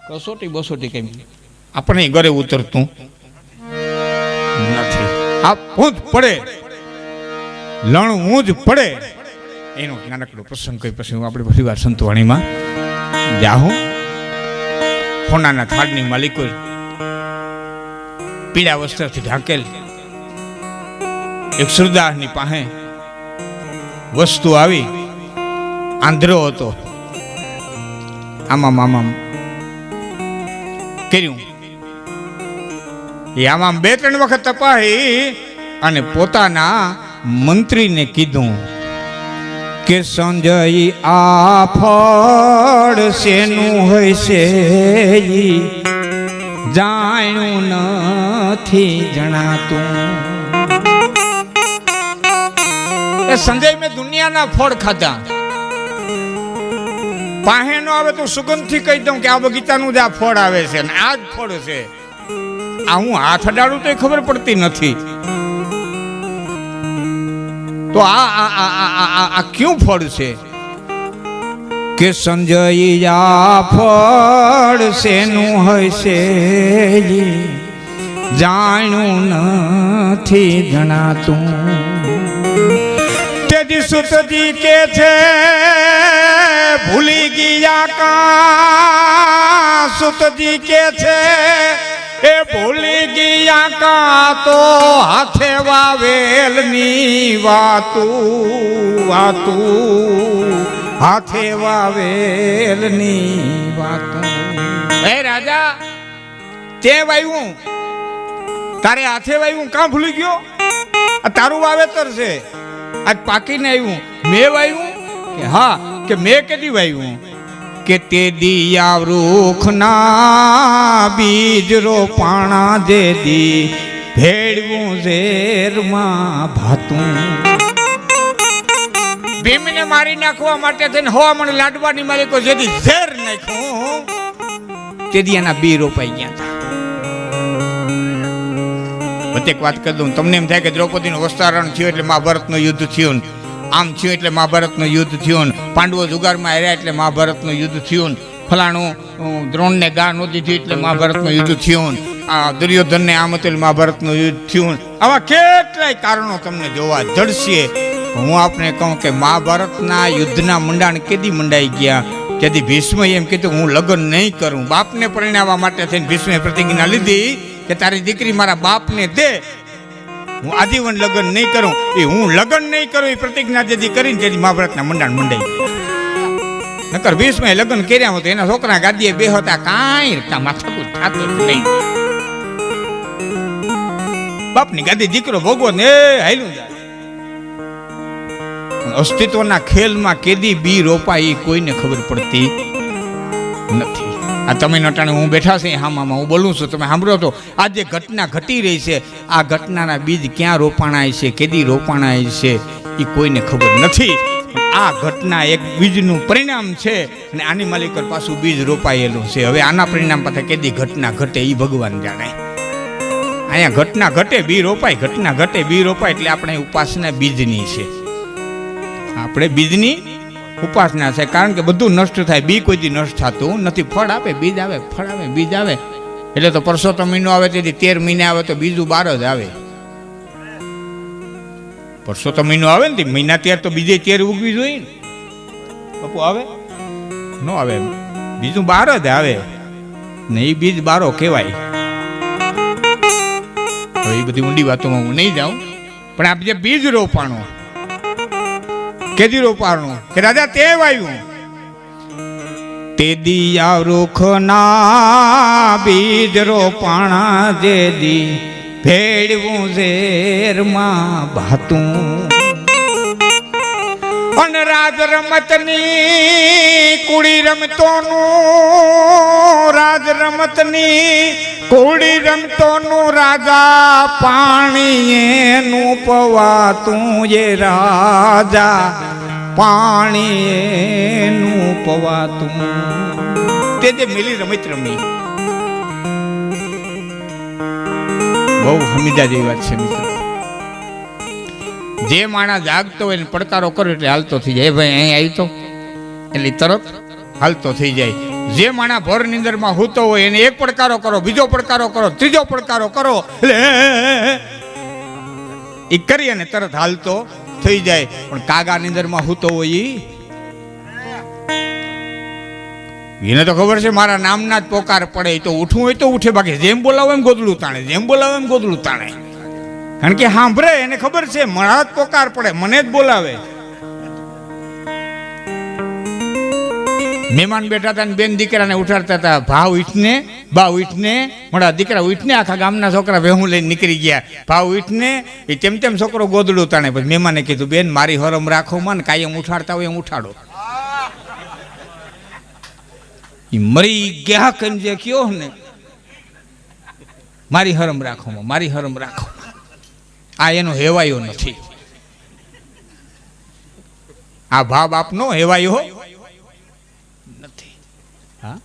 કસોટી બસોટી કેમ આપણે ઘરે ઉતરતું નથી. આ હું જ પડે લણ હું જ પડે એનો નાનકડો પ્રસંગ કઈ પછી હું આપણી પરિવાર સંતવાણીમાં જાઉં. હોનાના થાળની માલિકો પીળા વસ્ત્રથી ઢાંકેલ એક સુરદાસની પાસે વસ્તુ આવી. આંધળો હતો. આમાં કર્યું એ આમાં 2-3 વખત તપાહી અને પોતાના મંત્રીને કીધું કે સંજય આ ફળ શેનું હોય છે જાણ્યું નથી જણાતું. સંજય મેં દુનિયાના ફળ ખાધા, પાસે નો આવે તો સુગંધથી કહી દઉં કે આ બગીચાનું જ આ ફળ આવે છે ને આ જ ફળ છે. આ હું હાથ અડાડું તો ખબર પડતી નથી. તો આ ક્યું ફળ છે કે સંજય આ ફળ શેનું હોય છે જાણ્યું નથી જણાતું. તેજી સુતજી કે છે ભૂલી ગયા કા. સુતજી કે છે એ ભૂલી ગયા કા તો હાથે વાવેલની વાતું હાથે વાવેલની વાતું. હે રાજા, તે વાવ્યું તારે હાથે વાવ્યું કાં ભૂલી ગયો? આ તારું વાવેતર છે, આજ પાકીને આવ્યું. મેં વાવ્યું કે હા, કે મેં કેદી વાવ્યું કે તે દિયા વૃક્ષના બીજ રોપાણા જે દી ભેળવું ઝેરમાં ભાતું. ભીમને મારી નાખવા માટે થઈને હવા મને લાડવાની માલિકો જેથી ઝેર નાખ્યું તેથી એના બી રોપાઈ ગયા હતા. વચ્ચે એક વાત કરી દઉં, તમને એમ થાય કે દ્રૌપદીનું વસ્ત્રારણ થયું એટલે મહાભારતનું યુદ્ધ થયું, આમ થયું એટલે મહાભારતનું યુદ્ધ થયું, પાંડવો જુગારમાં હાર્યા એટલે મહાભારતનું યુદ્ધ થયું, ફલાણું દ્રોણને ગા નહોતી થયું એટલે મહાભારતનું યુદ્ધ થયું, દુર્યોધનને આમ હતું એટલે મહાભારતનું યુદ્ધ થયું. આવા કેટલાય કારણો તમને જોવા જડશે. હું આપને કહું કે મહાભારતના યુદ્ધના મંડાણ કેદી મંડાઈ ગયા? તેથી ભીષ્મએ એમ કીધું હું લગ્ન નહીં કરું. બાપને પરિણાવવા માટે થઈને ભીષ્મે પ્રતિજ્ઞા લીધી કે તારી દીકરી મારા બાપને દે, હું આજીવન લગ્ન નહીં કરું. એ હું લગ્ન નહીં કરું એ પ્રતિજ્ઞા જેથી કરીને તેથી મહાભારતના મંડાણ મંડાઈ. નકર ભીષ્મે લગ્ન કર્યા હતું, એના છોકરા ગાદીએ બેહતા કાંઈ માથાકૂટ થતું નહીં. બાપની ગાદી દીકરો ભોગવો ને હાલ્યું જાય. અસ્તિત્વના ખેલમાં કેદી બી રોપાય એ કોઈને ખબર પડતી નથી. આ તમે નટાણે હું બેઠા છે હામાં હું બોલું છું, તમે સાંભળો તો આ જે ઘટના ઘટી રહી છે, આ ઘટનાના બીજ ક્યાં રોપાણાય છે, કેદી રોપાણાય છે એ કોઈને ખબર નથી. આ ઘટના એક બીજનું પરિણામ છે અને આની માલિકર પાછું બીજ રોપાયેલું છે. હવે આના પરિણામ પાછા કેદી ઘટના ઘટે એ ભગવાન જાણે. અહીંયા ઘટના ઘટે બી રોપાય, ઘટના ઘટે બી રોપાય એટલે આપણે ઉપાસના બીજની છે. આપણે બીજની ઉપાસના છે, કારણ કે બધું નષ્ટ થાય, બી કોઈ દી નષ્ટ થતું નથી. ફળ આપે બીજ આવે, ફળ આવે બીજ આવે. એટલે તો પરસોત્તમ મહિનો આવે તેથી 13 મહિને આવે તો બીજું 12 જ આવે. પરસોત્તમ મહિનો આવે ને મહિના 13 તો બીજે 13 ઉગવી જોઈએ ને બાપુ. આવે ન આવે, બીજું 12 જ આવે ને એ બીજ 12 કહેવાય. હવે એ બધી ઊંડી વાતોમાં હું નહીં જાઉં, પણ આ જે બીજ રોપાણું કેદી રોપાણું કે રાજા તે વાવ્યું તે દિયા વૃક્ષના બીજ રોપાણા જે દી ભેળવું ઝેરમાં ભાતું. અને રાજ રમતની કુડી રમતોનું, રાજ રમતની કુડી રમતોનું રાજા પાણી એનું પવાતું. એ રાજા પાણી એનું પવાતું. તે જે મિલી રમત રમી બહુ હમીદા જેવી વાત છે મિત્રો. જે માણસ જાગતો હોય ને પડકારો કર્યો એટલે હાલતો થઈ જાય. ભાઈ અહીં આવી તો એટલે તરત હાલતો થઈ જાય. જે માણા ભર નિંદરમાં હૂતો હોય એને એક પડકારો કરો, બીજો પડકારો કરો, ત્રીજો પડકારો કરો, એટલે એ કરી અને તરત હાલતો થઈ જાય. પણ કાગા નિંદરમાં હૂતો હોય એને તો ખબર છે મારા નામના જ પોકાર પડે, તો ઉઠવું હોય તો ઉઠે, બાકી જેમ બોલાવો એમ ગોદડું તાણે, જેમ બોલાવો એમ ગોદડું તાણે. કારણ કે સાંભળે એને ખબર છે મારા જ પોકાર પડે, મને જ બોલાવે. મહેમાન બેઠા હતા ને બેન દીકરાને ઉઠાડતા હતા, ભાવ ઉઠને, બા ઉઠને, મારા દીકરા ઉઠને, આખા ગામના છોકરા ભેહું લઈને નીકળી ગયા. ભાવ ઉઠને એ તેમ તેમ છોકરો ગોદડું તાણે. પછી મહેમાને કીધું બેન મારી હરમ રાખો માં, કાયમ ઉઠાડતા હોય એમ ઉઠાડો. મરી ગયા કેમ જે કયો ને, મારી હરમ રાખો માં, મારી હરમ રાખો. આ એનો હેવાયો નથી, આ ભાવ આપનો હેવાયો નથી. હા,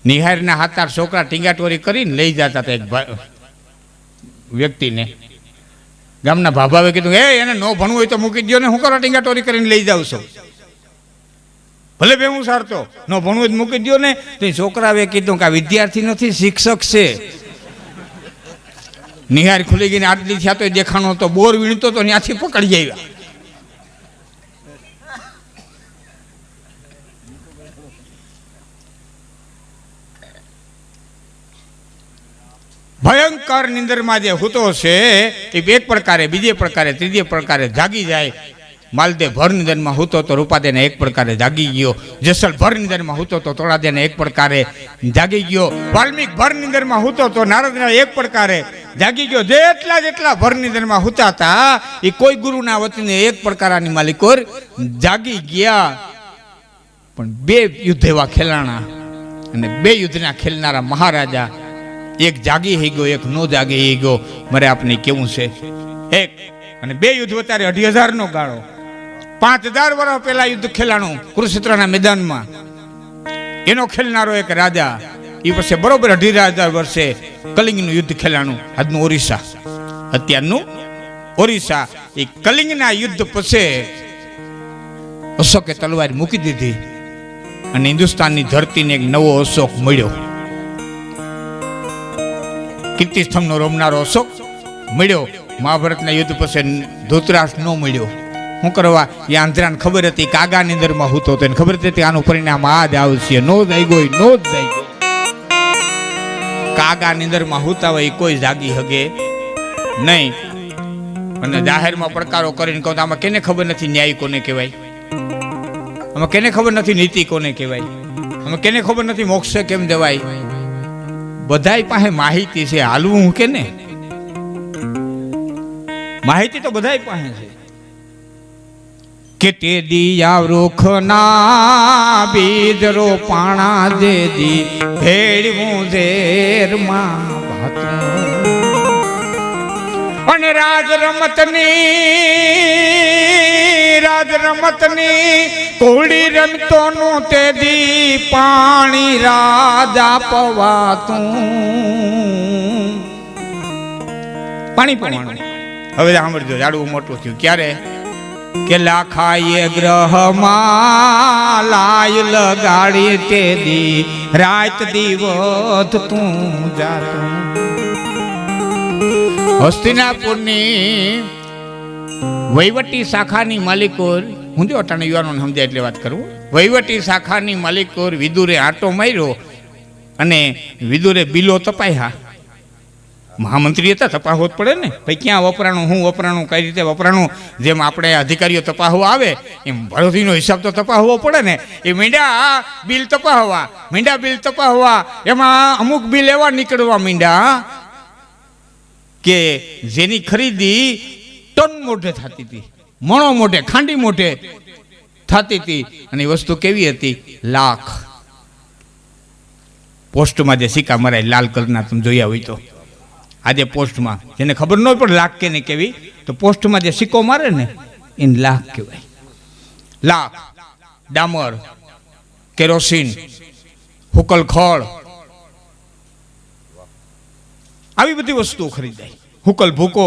નિહારના 7-8 છોકરા ટીંગાટોરી કરીને લઈ જતા હતા એક વ્યક્તિને. ગામના ભાભાએ કીધું એ એને ન ભણવું હોય તો મૂકી દો ને, હું કરો ટીંગાટોરી કરીને લઈ જાઉં છું? ભલે બે હું સારતો, ન ભણવું હોય મૂકી દો ને. તો છોકરાએ કીધું કે આ વિદ્યાર્થી નથી, શિક્ષક છે. નિહાર ખુલી ગઈને આટલી થયા તો દેખાણો તો બોર વીણતો તો ત્યાંથી પકડી આવ્યા. ભયંકર નિંદરમાં જે હૂતો છે એ એક પ્રકારે, બીજે પ્રકારે, ત્રીજે પ્રકારે જાગી જાય. માલદેવ ભર નિંદરમાં હૂતો તો રૂપાદેને એક પ્રકારે જાગી ગયો. જેસલ ભર નિંદરમાં હૂતો તો તોળાદેને એક પ્રકારે જાગી ગયો. વાલ્મીક ભર નિંદરમાં હૂતો તો નારદને એક પ્રકારે જાગી ગયો. જેટલા ભર નિંદરમાં હૂતા હતા એ કોઈ ગુરુના વતીને એક પ્રકારની માલિકોર જાગી ગયા. પણ 2 યુદ્ધ એવા ખેલાણા અને 2 યુદ્ધના ખેલનારા મહારાજા, એક જાગી હઈ ગયો, એક નો જાગી હઈ ગયો. મારે આપને કેવું છે, એક અને 2 યુદ્ધ વતારે 2,500 નો ગાળો. 5000 વર્ષ પહેલા યુદ્ધ ખેલાણું કુરુક્ષેત્રના મેદાનમાં. એનો ખેલનારો એક રાજા. એ પછી બરોબર 2,500 વર્ષે કલિંગનું યુદ્ધ ખેલાણું. આજનું ઓરિસ્સા, અત્યારનું ઓરિસ્સા. એ કલિંગના યુદ્ધ પછી અશોકે તલવાર મૂકી દીધી અને હિન્દુસ્તાનની ધરતીને એક નવો અશોક મળ્યો. કીર્તિસ્તંભનો રોમનારો અશોક મળ્યો. મહાભારતના યુદ્ધ પછી ધૃતરાષ્ટ્ર ન મળ્યો. શું કરવા? એ આંધ્રાને ખબર હતી કાગાની અંદરમાં હૂતો હતો, એને ખબર હતી આનું પરિણામ આ જ આવશે. નો જાગ્યો, નો જ જાગ્યો. કાગાની અંદરમાં હૂતા હોય કોઈ જાગી હગે નહીં. અને જાહેરમાં પડકારો કરીને કહું આમાં કેને ખબર નથી ન્યાય કોને કહેવાય, આમાં કેને ખબર નથી નીતિ કોને કહેવાય, આમાં કેને ખબર નથી મોક્ષ કેમ દેવાય. બધાય પાસે માહિતી છે, હાલવું હું કે ને, માહિતી તો બધાય પાસે છે. કે તે દિયા વૃક્ષના બીજ રોપાણા દે દી ભેળવું ઝેરમાં ભાતું. અને રાજ રમતની કોળી રમતો નું તે દી પાણી રાજા પવાતું. પાણી પીવાનું. હવે સાંભળજો, ઝાડવું મોટું થયું ક્યારે? કે લાખાએ ગ્રહમાં લાય લગાડી તે દી રાત દિવસ તું જાતું. હસ્તિનાપુરની વહીવટી શાખાની માલિકોર, હું જો અટાણે યુવાનોને સમજાય એટલે વાત કરું. વહીવટી શાખાની માલિકોર વિદુરે આંટો માર્યો અને વિદુરે બિલો તપાયા. મહામંત્રી હતા, તપાવવો જ પડે ને ભાઈ, ક્યાં વપરાણું, હું વપરાણું, કઈ રીતે વપરાણું. જેમ આપણે અધિકારીઓ તપાવવા આવે એમ ભરોસીનો હિસાબ તો તપાવવો પડે ને. એ મીંડા બિલ તપાવવા, એમાં અમુક બિલ એવા નીકળવા મીંડા કે જેની ખરીદી ટન મોઢે થતી હતી, મણો મોઢે, ખાંડી મોઢે થતી હતી. અને એ વસ્તુ કેવી હતી? લાખ. પોસ્ટમાં જે સિક્કા મરાય લાલ કલરના, તમે જોયા હોય તો. આજે પોસ્ટમાં જેને ખબર ન પડે લાખ કે નહીં કેવી, તો પોસ્ટમાં જે સિક્કો મારે ને એને લાખ કહેવાય. લાખ, ડામર, કેરોસીન, હુકલ ખોળ, આવી બધી વસ્તુઓ ખરીદાય. હુકલ ભૂકો.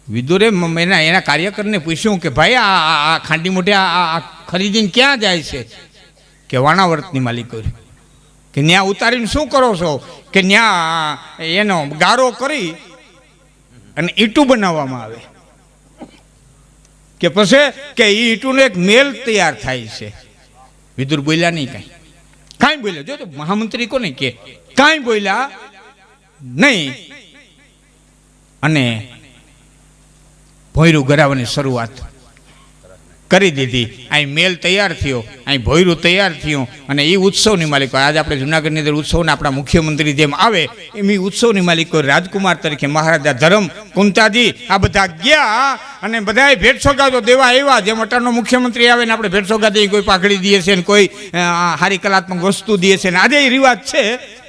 વિદુરે એના કાર્યકરને પૂછ્યું કે ભાઈ આ ખાંડી મોઢે આ ખરીદીને ક્યાં જાય છે? કે વાણાવર્તની માલિકોરી. કે ન્યા ઉતારીને શું કરો છો? કે ન્યા એનો ગારો કરી અને ઈંટું બનાવવામાં આવે. કે પછી કે એ ઈંટુનો એક મેલ તૈયાર થાય છે. વિદુર બોલ્યા નહીં, કાંઈ બોલ્યા. જો તો મહામંત્રી કોને કે કાંઈ બોલ્યા નહીં. અને ભોયરું ગરાવવાની શરૂઆત કરી દીધી. અહીં મેલ તૈયાર થયો, અહીં ભોયરું તૈયાર થયું. અને એ ઉત્સવની માલિકો આજે આપણે જુનાગઢની અંદર ઉત્સવના આપણા મુખ્યમંત્રી જેમ આવે એમ એ ઉત્સવની માલિકો રાજકુમાર તરીકે મહારાજા ધરમ કુંતાજી આ બધા ગયા અને બધાએ ભેટ સોગાદો દેવા આવ્યા. જેમ અટાણનો મુખ્યમંત્રી આવે ને આપણે ભેટ સોગાદી કોઈ પાઘડી દઈએ છીએ ને કોઈ સારી કલાત્મક વસ્તુ દઈએ છીએ ને આજે એ રિવાજ છે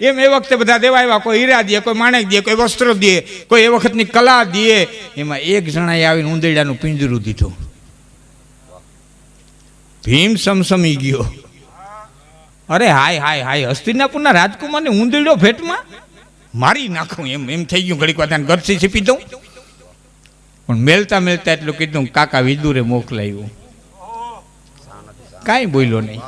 એમ એ વખતે બધા દેવા આવ્યા. કોઈ હીરા દે, કોઈ માણેક દે, કોઈ વસ્ત્ર દે, કોઈ એ વખતની કલા દે. એમાં એક જણાએ આવીને ઉંદરડાનું પિંજરું દીધું. ભીમ સમસમી ગયો. અરે હાય હાય હાય, હસ્તિનાપુરના રાજકુમારને ઉંદરડો ભેટમાં મારી નાખું એમ થઈ ગયું. ઘડીક વાત ગરસી છીપી દઉં. પણ મેલતા મેલતા એટલું કીધું કાકા વિદુરે મોકલાયું. કાંઈ બોલ્યો નહીં.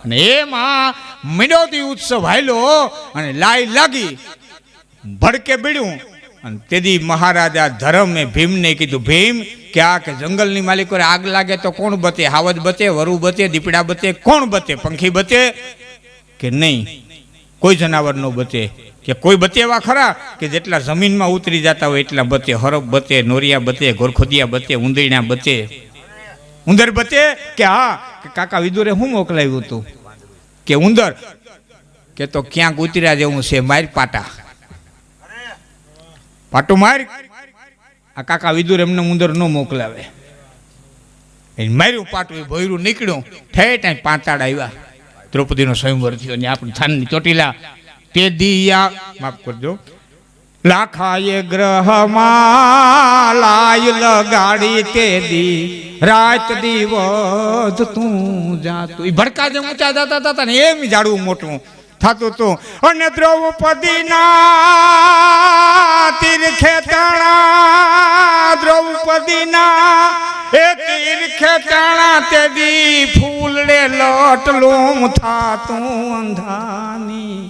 અને એમાં મિડોતી ઉત્સવ હાલ્યો અને લાઈ લાગી, ભડકે બીડ્યું. અને તેથી મહારાજા ધરમે ભીમને કીધું, ભીમ કે આ કે જંગલની માલિકો આગ લાગે તો કોણ બચે? હાવજ બચે, વરુ બચે, દીપડા બચે, કોણ બચે? પંખી બચે કે નહીં? કોઈ જનાવર નો બચે. કે કોઈ બચે એવા ખરા કે જેટલા જમીનમાં ઉતરી જતા હોય એટલા બચે? હરફ બચે, નોરિયા બચે, ગોરખોદિયા બચે, ઉંદરડા બચે. ઉંદર બચે કે હા? કે કાકા વિદુરે શું મોકલાવ્યું હતું? કે ઉંદર કે તો ક્યાંક ઉતર્યા જેવું છે, માર પાટા, પાટું માર. આ કાકા વિદુર એમને ઉંદર ન મોકલાવે. માર્યું પાટું, ભોયરું નીકળ્યું. ઠેઠ પાંતાડ આવ્યા. દ્રૌપદીનો સ્વયંવર થયો ને આપણે થાનની ચોટીલા તે દિયા માફ કરજો લાખાએ ગ્રહમાં લાય લગાડી તે દી રાત દિવસ તું જાતું. એ ભડકા જે ઊંચા જતા હતા ને એમ ઝાડવું મોટું થતું હતું. અને દ્રૌપદીના તીરખે તણા, દ્રૌપદીના એ તીરખે તણા તે દી ફૂલડે લટલું થાતું અંધાની.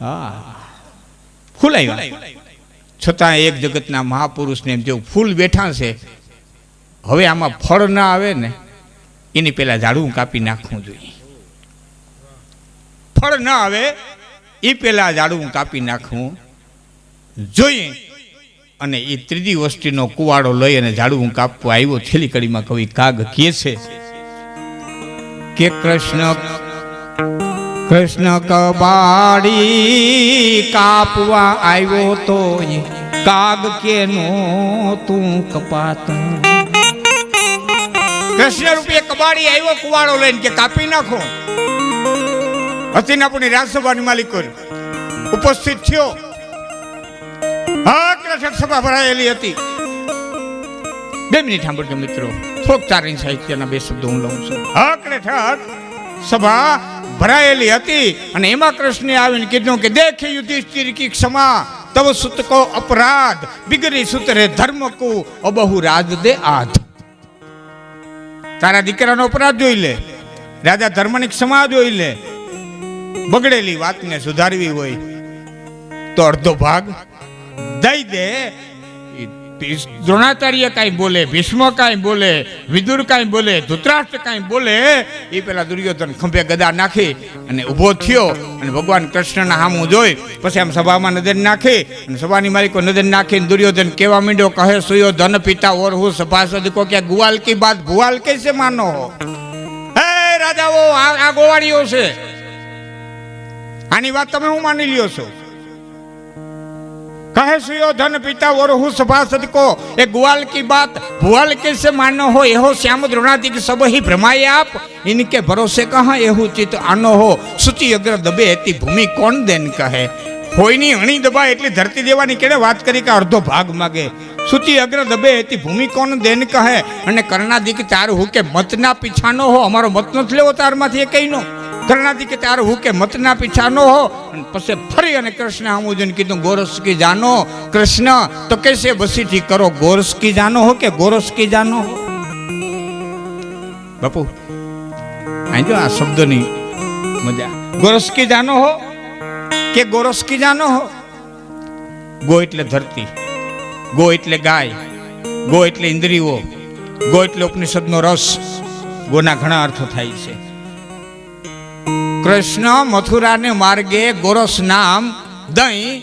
હા, ફૂલાઈ છતાં એક જગતના મહાપુરુષને એમ જેવું ફૂલ બેઠા છે. હવે આમાં ફળ ના આવે ને એની પેલા ઝાડવું કાપી નાખવું જોઈએ. ફળ ના આવે એ પેલા ઝાડવું કાપી નાખવું જોઈએ. અને એ ત્રીજી વસ્તીનો કુવાડો લઈ અને ઝાડવું કાપવા આવ્યો. છેલ્લી કડીમાં કવિ કાગ કહે છે કે કૃષ્ણ કબાડી કાપવા આવ્યો તો કાગ કે નો તું કપાત. કૃષ્ણ રૂપે કબાડી આવ્યો કુવાડો લઈને કે કાપી નાખો. હસ્તિનાપુરની રાજસભાની માલિકો ઉપસ્થિત થયો. કૃષ્ણ સભા ભરાયેલી હતી. 2 મિનિટ સાંભળજો મિત્રો, થોડોક ચારણ સાહિત્યના 2 શબ્દો હું લઉં છું. સભા ભરાયેલી હતી અને એમાં કૃષ્ણે આવીને કીધું કે દેખે યુધિષ્ઠિર કી ક્ષમા તવ સુત કો અપરાધ બિગરી સુતરે ધર્મ કો અબહુ રાજ દે આધ. તારા દીકરાનો અપરાધ જોઈ લે, રાજા ધર્મની ક્ષમા જોઈ લે. બગડેલી વાતને સુધારવી હોય તો અડધો ભાગ દઈ દે. દ્રોણાચાર્ય કાંઈ બોલે, ભીષ્મ કાંઈ બોલે, વિદુર કાંઈ બોલે, ધૃતરાષ્ટ્ર કાંઈ બોલે, એ પેલા દુર્યોધન ખંભે ગદા નાખી અને ઊભો થયો અને ભગવાન કૃષ્ણના સામું જોઈ પછી આમ સભામાં નજર નાખી અને સભાની માલિકો નજર નાખીને દુર્યોધન કેવા માંડ્યો, કહે સુયોધન પિતા ઓર હું સભાસદ કો કે ગુવાલ કી બાત ભુવાલ कैसे मानो हो? હે રાજાઓ, આ ગોવાળીઓ છે, આની વાત તમે હું માની લ્યો છો? कहे सुयोधन पिता और हूँ सभासद को एक ग्वाल की बात भुआल कैसे मानो हो? एहो श्याम द्रोणादि सब ही भ्रमाए आप, इनके भरोसे कहाँ एहू चित आनो हो? सूची अग्र दबे एती भूमि कौन देन कहे? होयनी अणी दबा एटली धरती देवानी केड़े बात करी का अर्धो भाग मागे. सूची अग्र दबे एती भूमि कौन देन कहे? अने कर्णादि के तार हूँ के मत ना पीछानो हो. अमारो मत न लेवो तार माथी कई नो कर्णादि के तार हूँ के मत ना पीछानो हो. पसे फरी अने कृष्ण हमू जन कीधुं गोरस की जानो. कृष्ण तो कैसे बसी थी करो गोरस की जानो हो के गोरस की जानो हो? બાપુ અહીં જો આ શબ્દની મજા. ગોરસ કી જાનો હો કે ગોરસ કી જાનો હો. ગો એટલે ધરતી, ગો એટલે ગાય, ગો એટલે ઇન્દ્રિયો, ગો એટલે ઉપનિષદનો રસ. ગોના ઘણા અર્થો થાય છે. કૃષ્ણ મથુરાને માર્ગે ગોરસ નામ દહીં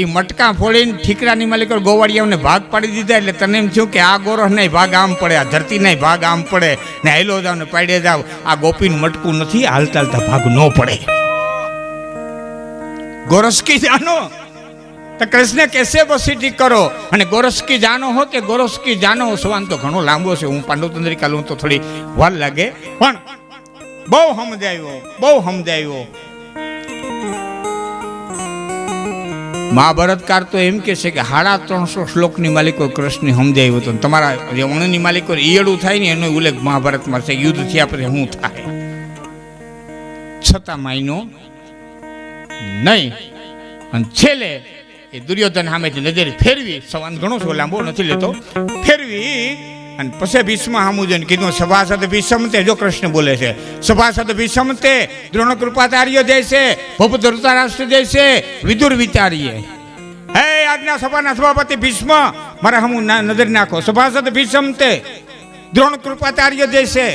એ મટકા ફોડીને ઠીકરાની માલિકો ગોવાળિયાઓને ભાગ પાડી દીધા. એટલે તને એમ થયું કે આ ગોરસ નહીં ભાગ આમ પડે, આ ધરતી નહીં ભાગ આમ પડે, ને હેલો જાવ ને પાડે જાવ. આ ગોપીનું મટકું નથી, હાલતા હાલતા ભાગ ન પડે. ગોરસ કી જાનો તો કૃષ્ણ કેસે બસીટી કરો. અને ગોરસ કી જાનો હો કે ગોરસ કી જાનો હો. સવાલ તો ઘણો લાંબો છે. હું પાંડવ તંત્રિકા લઉં તો થોડી વાર લાગે, પણ બહુ સમજાયો, બહુ સમજાયો. મહાભારતકાર તો એમ કે છે કે 350 શ્લોકની માલિકો કૃષ્ણ સમજાયું હતું. તમારા જે અણની માલિકો ઈયળું થાય ને એનો ઉલ્લેખ મહાભારતમાં છે. યુદ્ધ થયા પછી શું થાય, છતાં માયનો નહીં. અને છેલ્લે એ દુર્યોધન સામેથી નજર ફેરવી, સવાલ ઘણો છો લાંબો નથી લેતો, ફેરવી અને પછી ભીષ્મ સામું જોઈને કીધું સભાસદ ભીષ્મતે. જો કૃષ્ણ બોલે છે સભાસદ ભીષ્મતે દ્રોણ કૃપાચાર્ય જૈસે ભૂપ ધૃતરાષ્ટ્ર જૈસે વિદુર વિચારીએ. હે આજના સભાના સભાપતિ ભીષ્મ, મારા હમું નજર નાખો. સભાસદ ભીષ્મતે દ્રોણ કૃપાચાર્ય જૈસે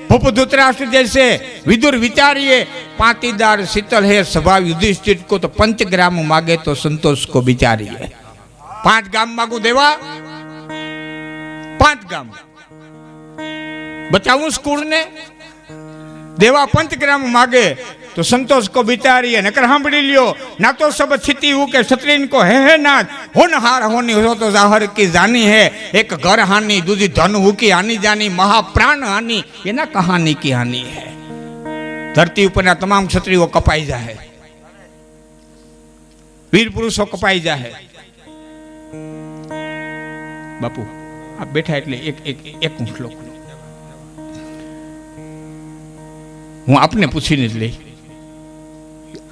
ભૂપ ધૃતરાષ્ટ્ર જૈસે વિદુર વિચારીએ. पाटीदार शीतल है सभा युधिष्ठिर को तो 5 ग्राम मांगे तो संतोष को बिचारिए. 5 ग्राम मांगू देवा, 5 ग्राम बचाऊं स्कूल ने देवा. 5 ग्राम मांगे तो संतोष को बिचारिए. नकर सांभળી લ્યો, ना तो सब छिती हूँ के क्षत्रियन को है नाथ. होनहार होनी हो तो जाहर की जानी है. एक घर हानि दूसरी धन हूँ की हानि जानी. महाप्राण हानि ये ना कहानी की हानि है. धरती उपરના તમામ ક્ષત્રિયો કપાઈ જાય, વીર પુરુષો કપાઈ જાય. બાપુ આ બેઠા એટલે એક શ્લોક હું આપને પૂછીને જ લઈ.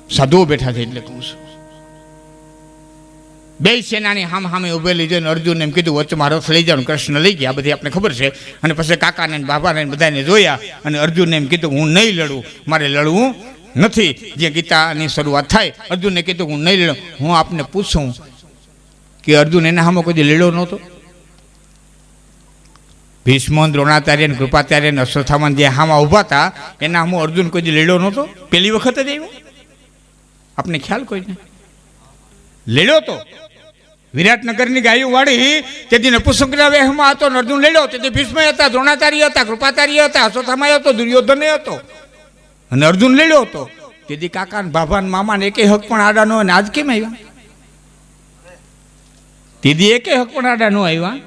સાધુઓ બેઠા છે એટલે કહું છું. બે સેનાની સામે ઉભેલી જોઈને અર્જુન એમ કીધું વચ્ચેમાં રથ લઈ જાવ. કૃષ્ણ લઈ ગયા, બધી આપણે ખબર છે. અને પછી કાકાને બાબાને બધાને જોયા અને અર્જુનને એમ કીધું હું નહીં લડું, મારે લડવું નથી. જે ગીતાની શરૂઆત થાય અર્જુનને કીધું હું નહીં લડું. હું આપને પૂછું કે અર્જુન એના સામે કોઈ લડ્યો નહોતો? ભીષ્મ, દ્રોણાચાર્ય, કૃપાચાર્ય, અશ્વત્થામા જે હામાં ઉભા હતા એના સામે અર્જુન કોઈ લડ્યો નહોતો? પહેલી વખત જ આવ્યો? આપને ખ્યાલ કોઈ નહીં લડ્યો તો? વિરાટનગરની ગાયું વાળી તેથી નપુંસકના વેહમાં હતો, અર્જુન લડ્યો. તેથી ભીષ્મ હતા, દ્રોણાચાર્ય હતા, કૃપાચાર્ય હતા, અશ્વત્થામા હતો, દુર્યોધન હતો અને અર્જુન લડ્યો હતો. તેથી કાકા બાબા મામાને એકે હક પણ આડા ન હોય. આજ કેમ આવ્યા? તેથી એકે હક પણ આડા ન આવ્યા,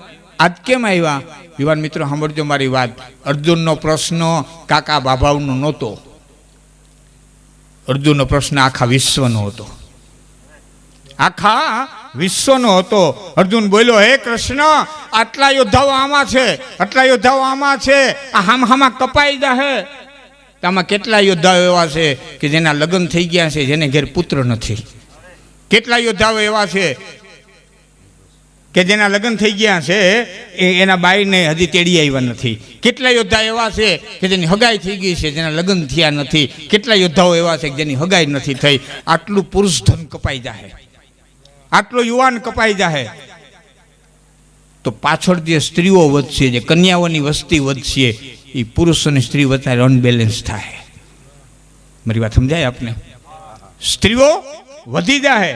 આજ કેમ આવ્યા? યુવાન મિત્રો સાંભળજો મારી વાત. અર્જુનનો પ્રશ્ન કાકા બાબાનો નહોતો. અર્જુનનો પ્રશ્ન આખા વિશ્વનો હતો, આખા વિશ્વનો હતો. અર્જુન બોલ્યો હે કૃષ્ણ, આટલા યોદ્ધાઓ આમાં છે, આટલા યોદ્ધાઓ આમાં છે, આ હામાં કપાઈ જાહે. આમાં કેટલા યોદ્ધાઓ એવા છે કે જેના લગ્ન થઈ ગયા છે, જેને ઘેર પુત્ર નથી? કેટલા યોદ્ધાઓ એવા છે કે જેના લગ્ન થઈ ગયા છે એના બાઈને હજી તેડી આવ્યા નથી? કેટલા યોદ્ધા એવા છે કે જેની હગાઈ થઈ ગઈ છે, જેના લગ્ન થયા નથી? કેટલા યોદ્ધાઓ એવા છે કે જેની હગાઈ નથી થઈ? આટલું પુરુષ ધન કપાઈ જાહે, આટલો યુવાન કપાઈ જાહે તો પાછળ જે સ્ત્રીઓ વધશે, જે કન્યાઓની વસ્તી વધશે, એ પુરુષ અને સ્ત્રી વચ્ચે અનબેલેન્સ થાય. મારી વાત સમજાય આપને? સ્ત્રીઓ વધી જાહે,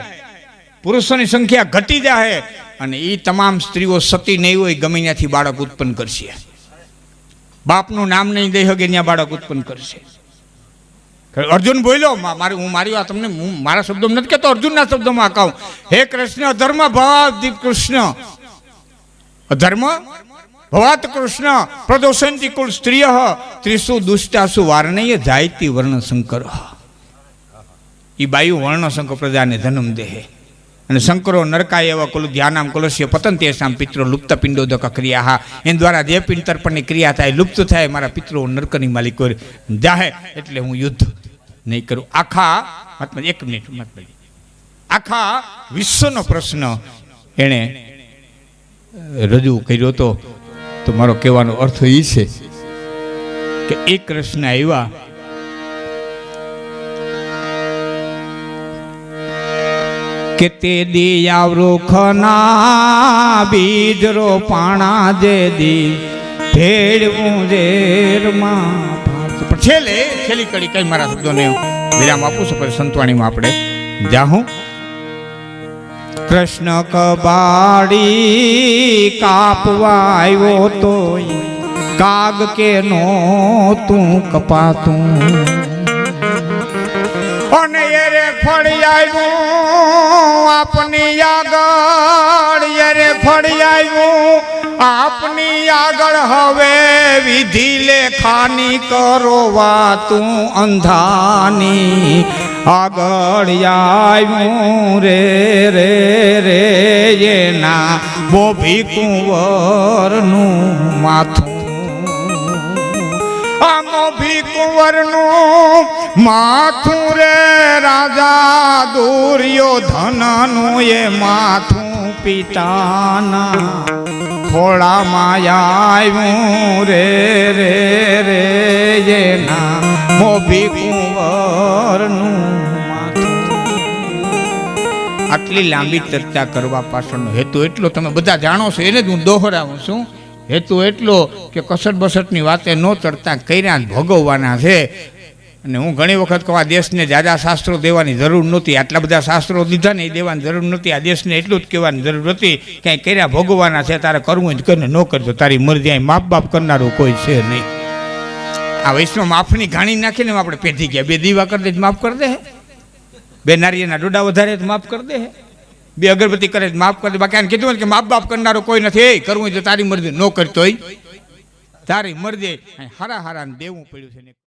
પુરુષોની સંખ્યા ઘટી જાહે અને એ તમામ સ્ત્રીઓ સતી નહીં હોય ગમે ત્યાંથી બાળક ઉત્પન્ન કરશે. બાપનું નામ નહીં દઈ શકે ત્યાં બાળક ઉત્પન્ન કરશે. અર્જુન બોલ્યો, હું મારી વાત તમને મારા શબ્દો નથી કહેતો, અર્જુનના શબ્દોમાં કહું. હે કૃષ્ણ, અધર્મ ભવાત કૃષ્ણ, અધર્મ ભવાત કૃષ્ણ પ્રદોષંતિ કુલ સ્ત્રીય ત્રિષુ દુષ્ટાસુ વાર્ણય જાયતી વર્ણ શંકર. એ બાયુ વર્ણ શંકર પ્રજાને જન્મ દેહે અને શંકરો નરકાય એવા કુલ ધ્યાનામ કુલસ્ય પતંતે સામ પિત્રો લુપ્ત પિંડોદક ક્રિયા. એના દ્વારા જે પિંડ તર્પણની ક્રિયા થાય, લુપ્ત થાય, મારા પિત્રો નરકની માલિકો જાહે. એટલે હું યુદ્ધ નહીં કરું. આખા એક મિનિટ આખા વિશ્વનો પ્રશ્ન એણે રજૂ કર્યો હતો. તો મારો કહેવાનો અર્થ એ છે કે એ કૃષ્ણ આવ્યા કે તે દિયા વૃખના બીજ રોપાણા જે દી ભેળવું ઝેરમાં છેલ્લી કડી કઈ મારા શબ્દોને વિરામ આપું છું, પછી સંતવાણીમાં આપણે જાહું. કૃષ્ણ કબાડી કાપવા આવ્યો તો કાગ કે નો તું કપાતું, અને એરે ફળી આવ્યું આપની આગળ, એરે ફળી આવ્યું આપની આગળ, હવે વિધિ લેખાની કરો વાતું અંધાની આગળ આવ્યું રે રે રે એના બોભી કુંવરનું માથું, આ મોભી કુંવરનું માથું રે રાજા દુર્યોધનનું એ માથું પિતાના ખોળામાં આવ્યું રે રે રે એના મોભી કુંવરનું માથું. આટલી લાંબી ચર્ચા કરવા પાછળનો હેતુ એટલો તમે બધા જાણો છો, એને જ હું દોહરાવું છું. હેતુ એટલો કે કસટ બસટની વાતે ન ચડતા કર્યા ભોગવવાના છે. અને હું ઘણી વખત કહું, આ દેશને જાજા શાસ્ત્રો દેવાની જરૂર નહોતી, આટલા બધા શાસ્ત્રો દીધા ને એ દેવાની જરૂર નહોતી. આ દેશને એટલું જ કહેવાની જરૂર હતી કે કર્યા ભોગવવાના છે, તારે કરવું જ કરીને ન કરજો, તારી મરજી. અહીં માપ બાપ કરનારું કોઈ છે નહીં. આ વૈષ્ણવ માફની ઘાણી નાખીને આપણે પેઢી ગયા, બે દીવા કરી દે માફ કરી દે, બે નારિયેળના ડોડા વધારે માફ કરી દે, બે અગરબત્તી કરે માફ કરી દે. બાકી આને કીધું કે માપ બાપ કરનારો કોઈ નથી, કરવું તો તારી મરજી, ન કરતોય તારી મરજી. હારા હારા દેવું પડ્યું છે.